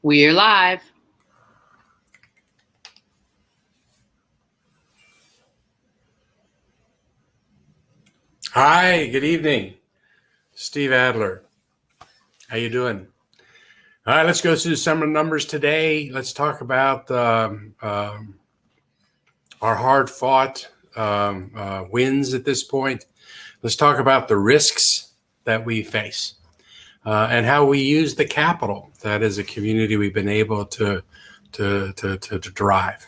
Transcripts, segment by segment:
We're live. Hi, good evening. Steve Adler. How you doing? All right, let's go through some of the numbers today. Let's talk about our hard-fought wins at this point. Let's talk about the risks that we face and how we use the capital that as a community we've been able to drive.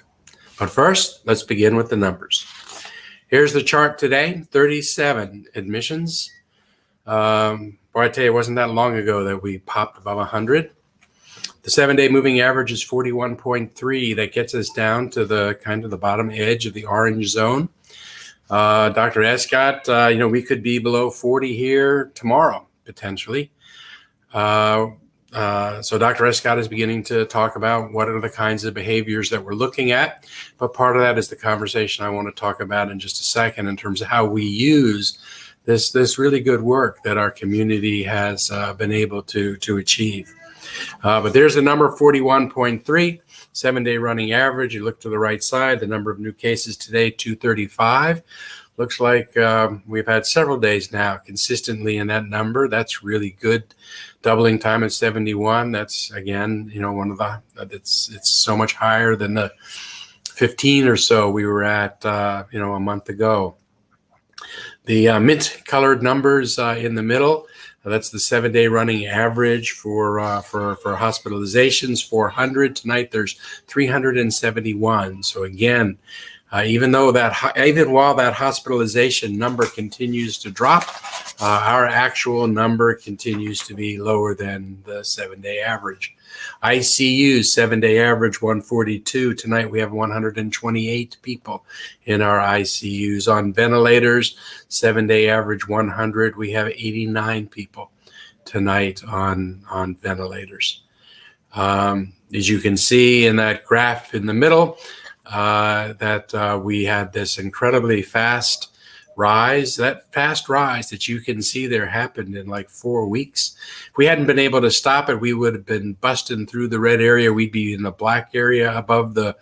But first, let's begin with the numbers. Here's the chart today, 37 admissions. Boy, I tell you, it wasn't that long ago that we popped above 100. The 7-day moving average is 41.3. That gets us down to the kind of the bottom edge of the orange zone. Dr. Escott, we could be below 40 here tomorrow, potentially. So Dr. Escott is beginning to talk about what are the kinds of behaviors that we're looking at. But part of that is the conversation I want to talk about in just a second in terms of how we use this really good work that our community has been able to achieve. But there's the number 41.3, 7-day running average. You look to the right side, the number of new cases today, 235. Looks like we've had several days now consistently in that number. That's really good. Doubling time at 71. That's, again, one of it's so much higher than the 15 or so we were at, a month ago. The mint colored numbers in the middle, that's the 7-day running average for hospitalizations, 400. Tonight there's 371. So again, even while that hospitalization number continues to drop, our actual number continues to be lower than the 7-day average. ICU 7-day average 142. Tonight we have 128 people in our ICUs. On ventilators, 7-day average 100. We have 89 people tonight on ventilators. As you can see in that graph in the middle, that we had this incredibly fast rise. That fast rise that you can see there happened in like 4 weeks. If we hadn't been able to stop it, we would have been busting through the red area. We'd be in the black area above the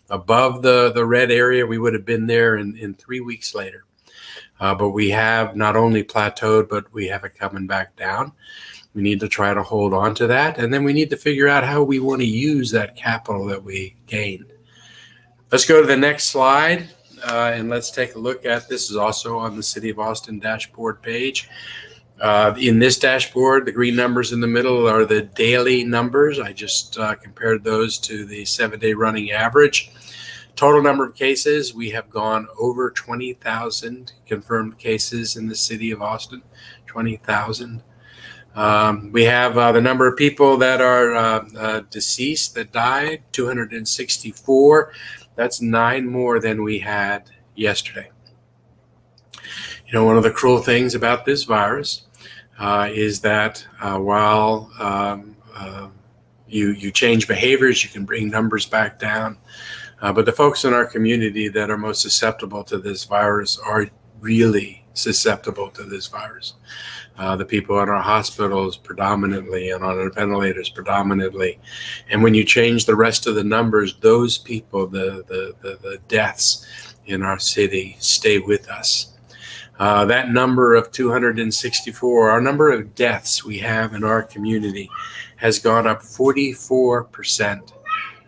red area. We would have been there in 3 weeks later. But we have not only plateaued, but we have it coming back down. We need to try to hold on to that. And then we need to figure out how we want to use that capital that we gained. Let's go to the next slide, and let's take a look at this. Is also on the City of Austin dashboard page. In this dashboard, the green numbers in the middle are the daily numbers. I just compared those to the 7-day running average. Total number of cases, we have gone over 20,000 confirmed cases in the City of Austin, 20,000. We have the number of people that are deceased, that died, 264. That's 9 more than we had yesterday. One of the cruel things about this virus is that while you change behaviors, you can bring numbers back down. But the folks in our community that are most susceptible to this virus are really susceptible to this virus. The people in our hospitals predominantly and on our ventilators predominantly. And when you change the rest of the numbers, those people, the deaths in our city stay with us. That number of 264, our number of deaths we have in our community has gone up 44%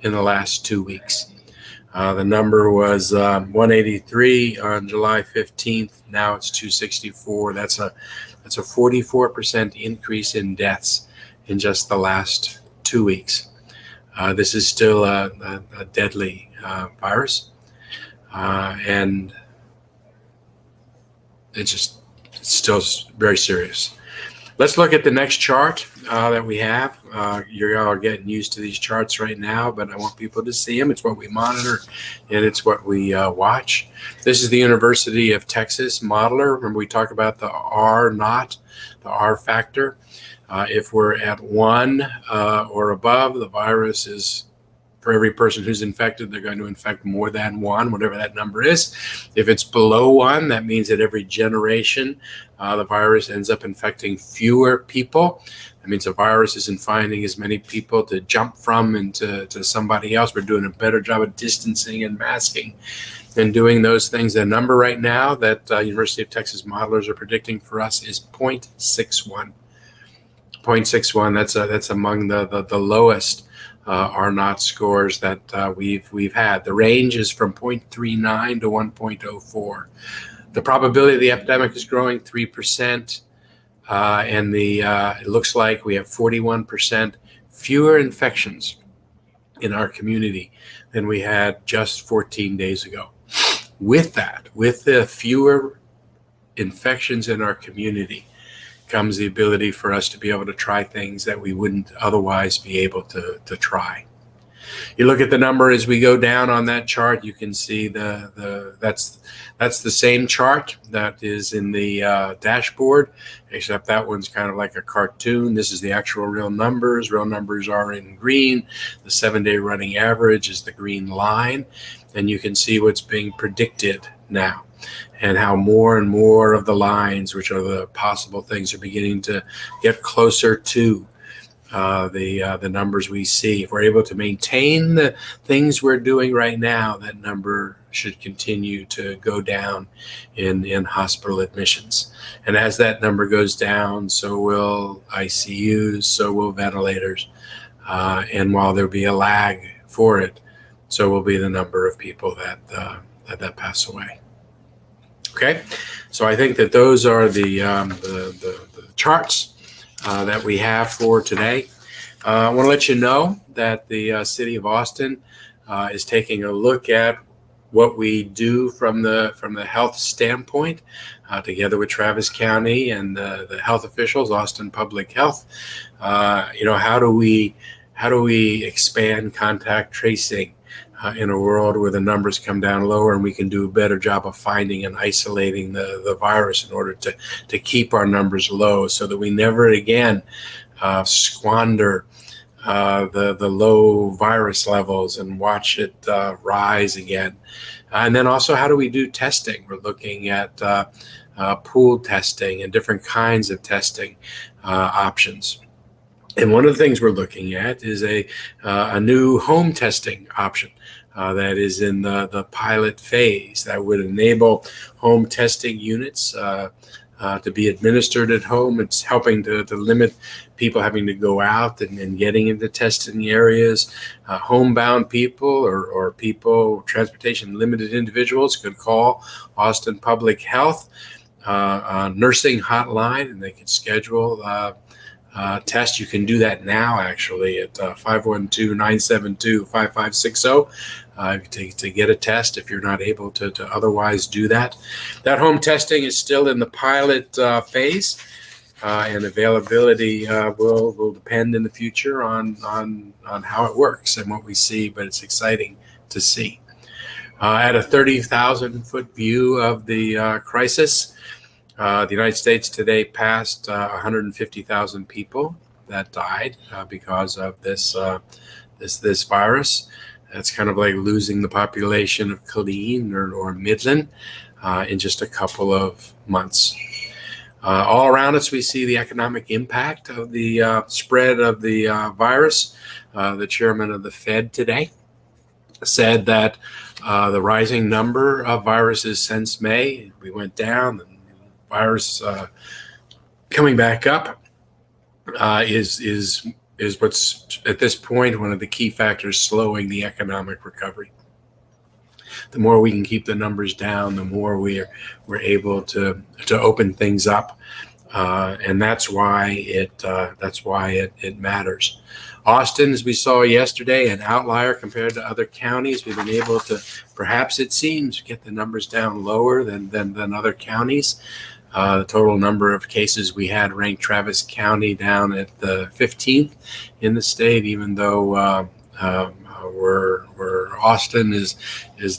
in the last 2 weeks. The number was 183 on July 15th. Now it's 264. That's a 44% increase in deaths in just the last 2 weeks. This is still a deadly virus, and it's still very serious. Let's look at the next chart that we have. You're all getting used to these charts right now, but I want people to see them. It's what we monitor, and it's what we watch. This is the University of Texas modeler. Remember, we talked about the R naught, the R factor. If we're at 1 or above, the virus is, for every person who's infected, they're going to infect more than 1, whatever that number is. If it's below 1, that means that every generation, the virus ends up infecting fewer people. That means the virus isn't finding as many people to jump from into to somebody else. We're doing a better job of distancing and masking and doing those things. The number right now that University of Texas modelers are predicting for us is 0.61. 0.61. That's among the lowest R naught scores that we've had. The range is from 0.39 to 1.04. The probability of the epidemic is growing 3%, and it looks like we have 41% fewer infections in our community than we had just 14 days ago. With that, with the fewer infections in our community, comes the ability for us to be able to try things that we wouldn't otherwise be able to try. You look at the number as we go down on that chart, you can see that's the same chart that is in the dashboard, except that one's kind of like a cartoon. This is the actual real numbers. Real numbers are in green. The 7-day running average is the green line, and you can see what's being predicted now, and how more and more of the lines, which are the possible things, are beginning to get closer to the numbers we see. If we're able to maintain the things we're doing right now, that number should continue to go down in hospital admissions. And as that number goes down, so will ICUs, so will ventilators. And while there'll be a lag for it, so will be the number of people that pass away. Okay, so I think that those are the charts that we have for today. I want to let you know that the city of Austin is taking a look at what we do from the health standpoint, together with Travis County and the health officials, Austin Public Health. How do we expand contact tracing in a world where the numbers come down lower, and we can do a better job of finding and isolating the virus in order to keep our numbers low, so that we never again squander the low virus levels and watch it rise again. And then also, how do we do testing? We're looking at pooled testing and different kinds of testing options. And one of the things we're looking at is a new home testing option that is in the pilot phase that would enable home testing units to be administered at home. It's helping to limit people having to go out and getting into testing areas. Homebound people or people, transportation limited individuals, could call Austin Public Health nursing hotline, and they can schedule test. You can do that now, actually, at 512-972-5560 to get a test if you're not able to otherwise do that. That home testing is still in the pilot phase, and availability will depend in the future on how it works and what we see, but it's exciting to see. At a 30,000-foot view of the crisis, the United States today passed 150,000 people that died because of this virus. That's kind of like losing the population of Killeen or Midland in just a couple of months. All around us, we see the economic impact of the spread of the virus. The chairman of the Fed today said that the rising number of viruses since May, we went down, and virus coming back up is what's at this point one of the key factors slowing the economic recovery. The more we can keep the numbers down, the more we're able to open things up, and that's why it matters. Austin, as we saw yesterday, an outlier compared to other counties. We've been able to, perhaps it seems, get the numbers down lower than other counties. The total number of cases we had ranked Travis County down at the 15th in the state, even though where Austin is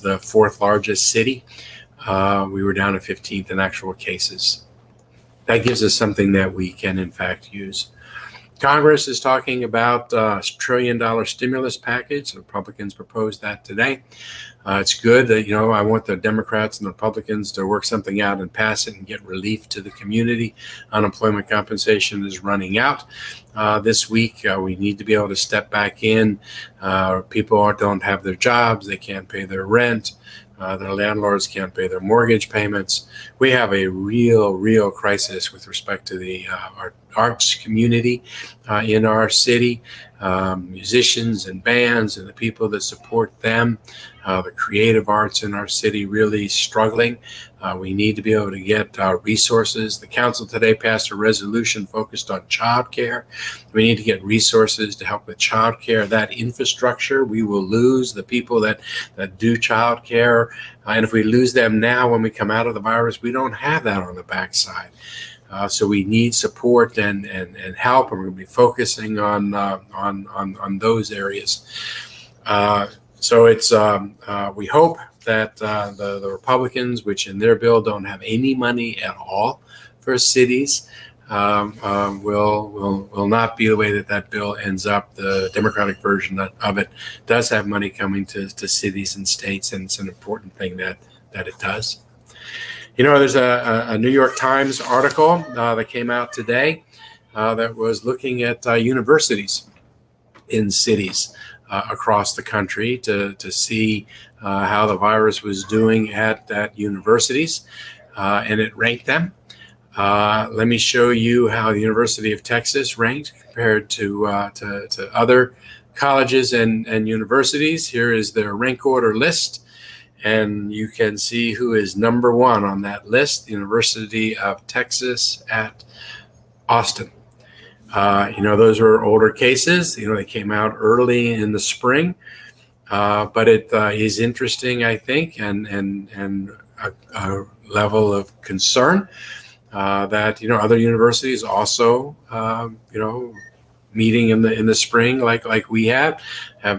the fourth largest city. We were down to 15th in actual cases. That gives us something that we can in fact use. Congress is talking about a $1 trillion stimulus package. The Republicans proposed that today. It's good that, I want the Democrats and the Republicans to work something out and pass it and get relief to the community. Unemployment compensation is running out this week. We need to be able to step back in. People don't have their jobs. They can't pay their rent. Their landlords can't pay their mortgage payments. We have a real crisis with respect to the arts community in our city, musicians and bands and the people that support them, the creative arts in our city really struggling. We need to be able to get resources. The council today passed a resolution focused on childcare. We need to get resources to help with childcare. That infrastructure, we will lose the people that do childcare. And if we lose them now when we come out of the virus, we don't have that on the backside. So we need support and help, and we're going to be focusing on those areas. So it's we hope that the Republicans, which in their bill don't have any money at all for cities, will not be the way that bill ends up. The Democratic version of it does have money coming to cities and states, and it's an important thing that it does. There's a New York Times article that came out today that was looking at universities in cities across the country to see how the virus was doing at universities, and it ranked them. Let me show you how the University of Texas ranked compared to other colleges and universities. Here is their rank order list. And you can see who is number one on that list, the University of Texas at Austin. Those are older cases. They came out early in the spring, but it is interesting, I think, and a level of concern that other universities also meeting in the spring like we have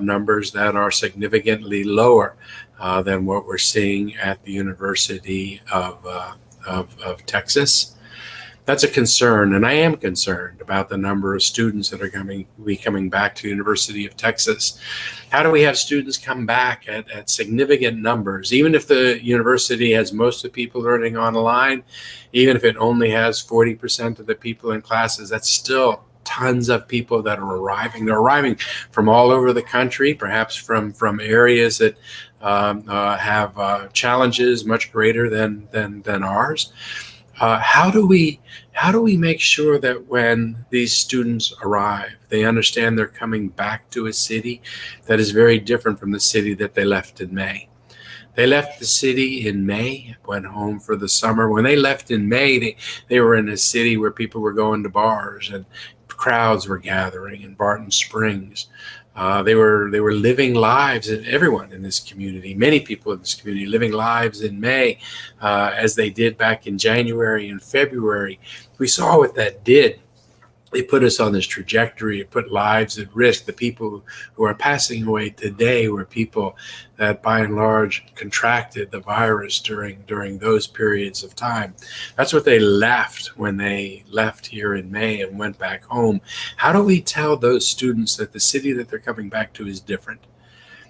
numbers that are significantly lower than what we're seeing at the University of Texas. That's a concern, and I am concerned about the number of students that are going to be coming back to the University of Texas. How do we have students come back at significant numbers, even if the university has most of the people learning online, even if it only has 40% of the people in classes? That's still tons of people that are arriving. They're arriving from all over the country, perhaps from areas that have challenges much greater than ours. How do we make sure that when these students arrive, they understand they're coming back to a city that is very different from the city that they left in May? They left the city in May, went home for the summer. When they left in May, they were in a city where people were going to bars and crowds were gathering in Barton Springs. They were living lives, and everyone in this community, many people in this community, living lives in May as they did back in January and February. We saw what that did. It put us on this trajectory. It put lives at risk. The people who are passing away today were people that, by and large, contracted the virus during those periods of time. That's what they left when they left here in May and went back home. How do we tell those students that the city that they're coming back to is different?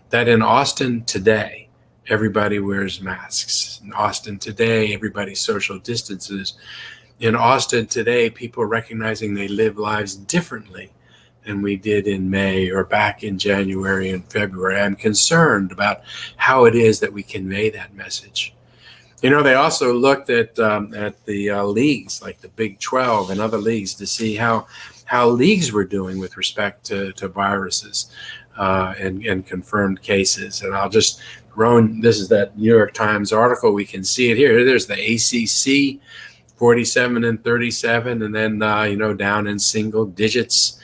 That in Austin today, everybody wears masks. In Austin today, everybody social distances. In Austin today, people are recognizing they live lives differently than we did in May or back in January and February. I'm concerned about how it is that we convey that message. They also looked at the leagues like the Big 12 and other leagues to see how leagues were doing with respect to viruses and confirmed cases. And I'll just this is that New York Times article. We can see it here. There's the ACC, 47 and 37, and then down in single digits.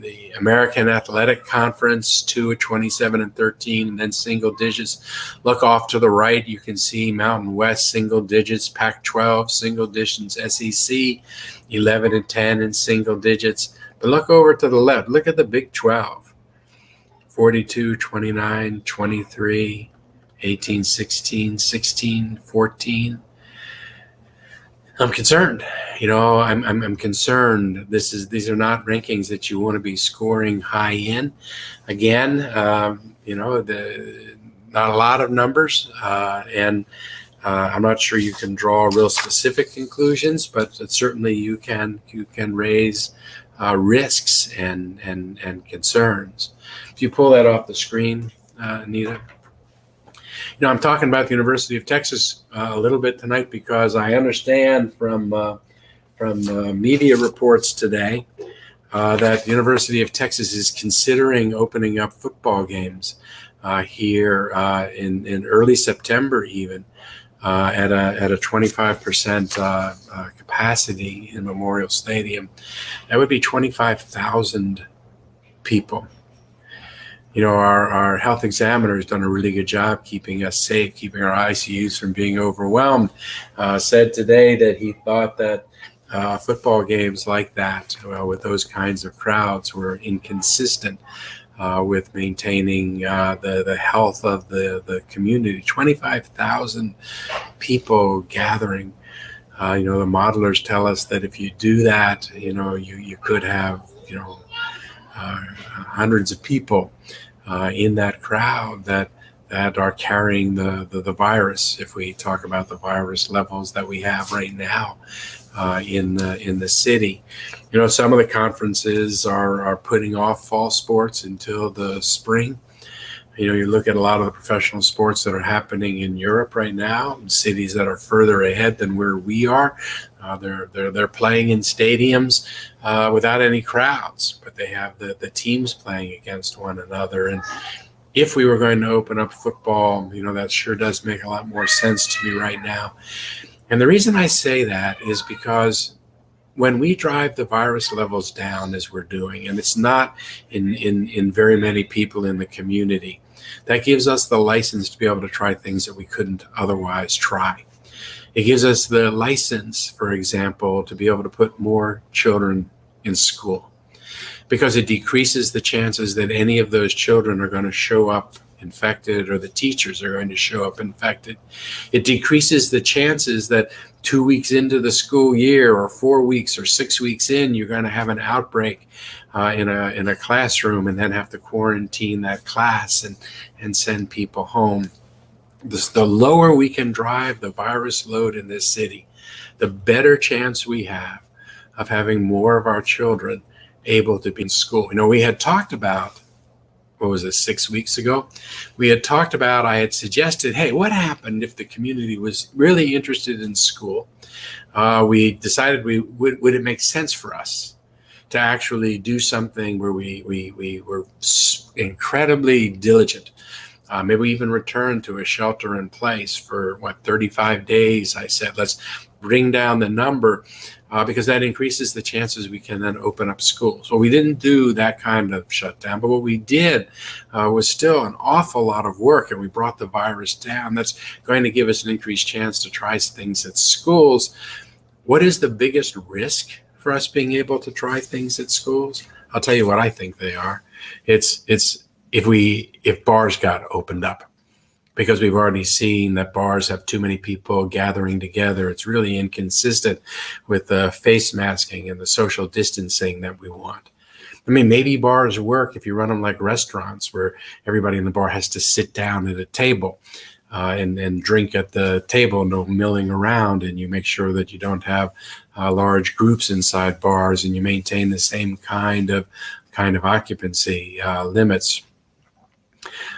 the American Athletic Conference, 2 at 27 and 13, and then single digits. Look off to the right, you can see Mountain West single digits, Pac-12 single digits, SEC 11 and 10 in single digits. But look over to the left, look at the Big 12, 42, 29, 23, 18, 16, 16, 14. I'm concerned. I'm concerned. These are not rankings that you want to be scoring high in. Again, not a lot of numbers, and I'm not sure you can draw real specific conclusions, but certainly you can raise risks and concerns. If you pull that off the screen, Anita. I'm talking about the University of Texas a little bit tonight because I understand from media reports today that the University of Texas is considering opening up football games here in early September, even at a 25% capacity in Memorial Stadium. That would be 25,000 people. Our health examiner has done a really good job keeping us safe, keeping our ICUs from being overwhelmed. Said today that he thought that football games like that, with those kinds of crowds, were inconsistent with maintaining the health of the community. 25,000 people gathering. The modelers tell us that if you do that, you could have hundreds of people in that crowd that are carrying the virus. If we talk about the virus levels that we have right now in the city, some of the conferences are putting off fall sports until the spring. You look at a lot of the professional sports that are happening in Europe right now, in cities that are further ahead than where we are. They're playing in stadiums without any crowds, but they have the teams playing against one another. And if we were going to open up football, that sure does make a lot more sense to me right now. And the reason I say that is because when we drive the virus levels down as we're doing, and it's not in very many people in the community, that gives us the license to be able to try things that we couldn't otherwise try. It gives us the license, for example, to be able to put more children in school, because it decreases the chances that any of those children are going to show up infected or the teachers are going to show up infected. It decreases the chances that 2 weeks into the school year or 4 weeks or 6 weeks in, you're going to have an outbreak in a classroom and then have to quarantine that class and send people home. The lower we can drive the virus load in this city, the better chance we have of having more of our children able to be in school. We had talked about, 6 weeks ago? I had suggested, hey, what happened if the community was really interested in school? We decided would it make sense for us to actually do something where we were incredibly diligent. Maybe we even return to a shelter in place for 35 days. I said, let's bring down the number because that increases the chances we can then open up schools. Well, we didn't do that kind of shutdown, but what we did was still an awful lot of work, and we brought the virus down. That's going to give us an increased chance to try things at schools. What is the biggest risk for us being able to try things at schools? I'll tell you what I think they are. It's if bars got opened up, because we've already seen that bars have too many people gathering together. It's really inconsistent with the face masking and the social distancing that we want. Maybe bars work if you run them like restaurants where everybody in the bar has to sit down at a table and drink at the table, no milling around, and you make sure that you don't have large groups inside bars, and you maintain the same kind of occupancy limits.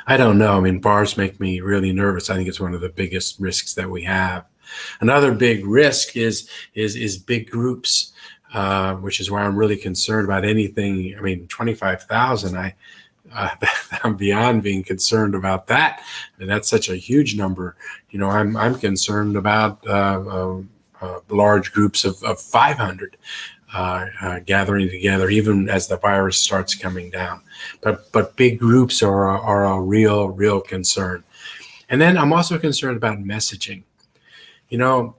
I don't know. Bars make me really nervous. I think it's one of the biggest risks that we have. Another big risk is big groups, which is why I'm really concerned about anything. 25,000. I'm beyond being concerned about that. That's such a huge number. I'm concerned about large groups of 500. gathering together, even as the virus starts coming down. But big groups are a real concern. And then I'm also concerned about messaging. You know,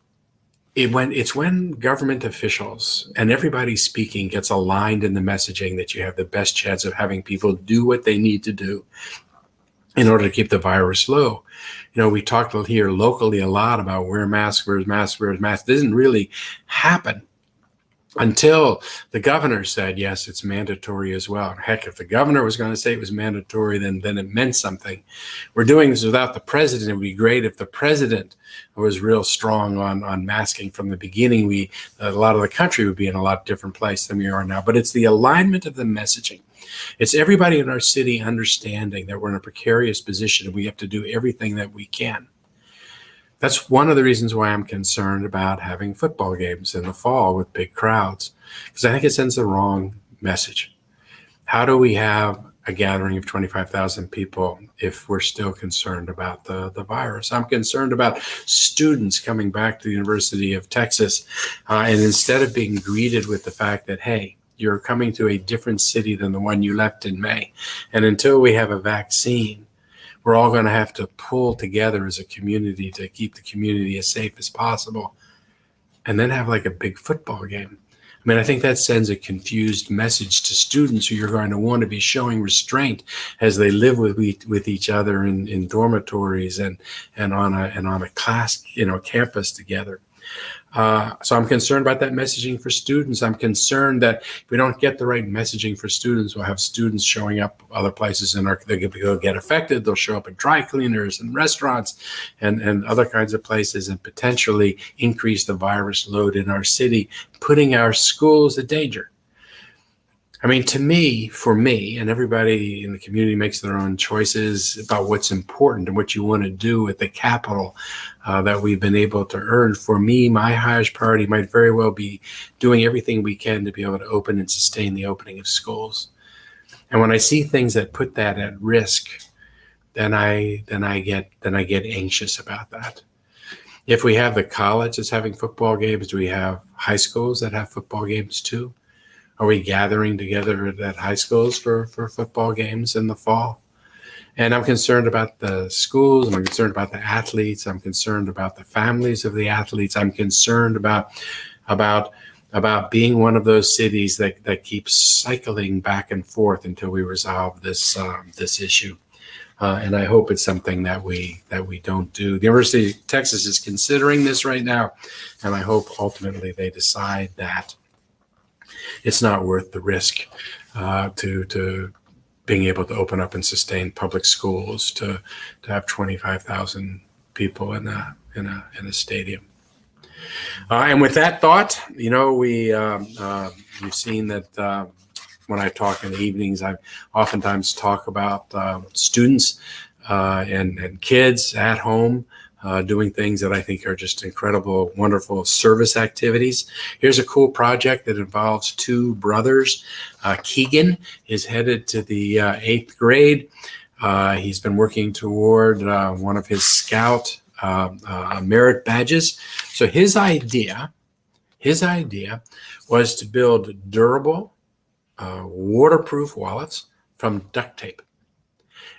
it's when government officials and everybody speaking gets aligned in the messaging that you have the best chance of having people do what they need to do in order to keep the virus low. You know, we talked here locally a lot about wear masks, wear masks, wear masks. It doesn't really happen until the governor said, yes, it's mandatory as well. Heck, if the governor was going to say it was mandatory, then it meant something. We're doing this without the president. It would be great if the president was real strong on masking from the beginning. A lot of the country would be in a lot different place than we are now. But it's the alignment of the messaging. It's everybody in our city understanding that we're in a precarious position and we have to do everything that we can. That's one of the reasons why I'm concerned about having football games in the fall with big crowds, because I think it sends the wrong message. How do we have a gathering of 25,000 people if we're still concerned about the virus? I'm concerned about students coming back to the University of Texas, and instead of being greeted with the fact that, hey, you're coming to a different city than the one you left in May, and until we have a vaccine, we're all going to have to pull together as a community to keep the community as safe as possible, and then have like a big football game. I mean, I think that sends a confused message to students who you're going to want to be showing restraint as they live with each other in dormitories and on a class, campus together. So I'm concerned about that messaging for students. I'm concerned that if we don't get the right messaging for students, we'll have students showing up other places and they'll get affected. They'll show up at dry cleaners and restaurants and other kinds of places and potentially increase the virus load in our city, putting our schools in danger. I mean, for me, and everybody in the community makes their own choices about what's important and what you want to do with the capital that we've been able to earn. For me, my highest priority might very well be doing everything we can to be able to open and sustain the opening of schools. And when I see things that put that at risk, then I get anxious about that. If we have the college that's having football games, do we have high schools that have football games too? Are we gathering together at high schools for football games in the fall? And I'm concerned about the schools, and I'm concerned about the athletes. I'm concerned about the families of the athletes. I'm concerned about being one of those cities that keeps cycling back and forth until we resolve this issue. And I hope it's something that we don't do. The University of Texas is considering this right now, and I hope ultimately they decide that it's not worth the risk to being able to open up and sustain public schools to have 25,000 people in a stadium. And with that thought, you've seen that when I talk in the evenings, I oftentimes talk about students and kids at home doing things that I think are just incredible, wonderful service activities. Here's a cool project that involves two brothers. Keegan is headed to the 8th grade. He's been working toward one of his Scout merit badges. So his idea was to build durable, waterproof wallets from duct tape,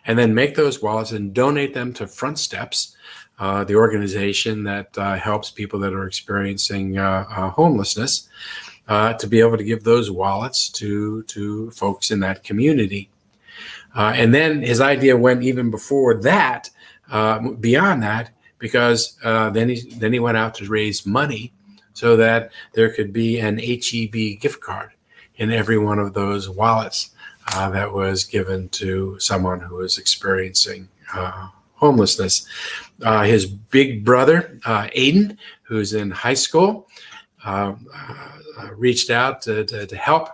and then make those wallets and donate them to Front Steps, the organization that helps people that are experiencing homelessness, to be able to give those wallets to folks in that community. And then his idea went even before that, beyond that, because then he went out to raise money so that there could be an HEB gift card in every one of those wallets that was given to someone who was experiencing homelessness. His big brother, Aiden, who's in high school, reached out to help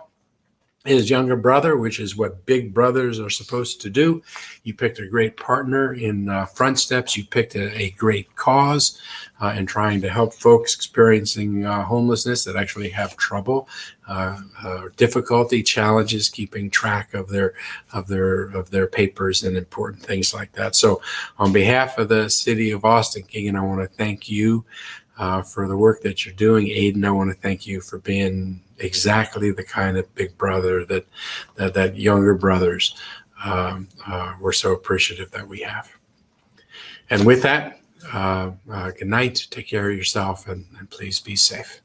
his younger brother, which is what big brothers are supposed to do. You picked a great partner in Front Steps. You picked a great cause in trying to help folks experiencing homelessness that actually have trouble, difficulty, challenges keeping track of their papers and important things like that. So on behalf of the city of Austin, Keegan, I want to thank you for the work that you're doing. Aiden, I want to thank you for being exactly the kind of big brother that younger brothers we're so appreciative that we have. And with that, good night. Take care of yourself, and please be safe.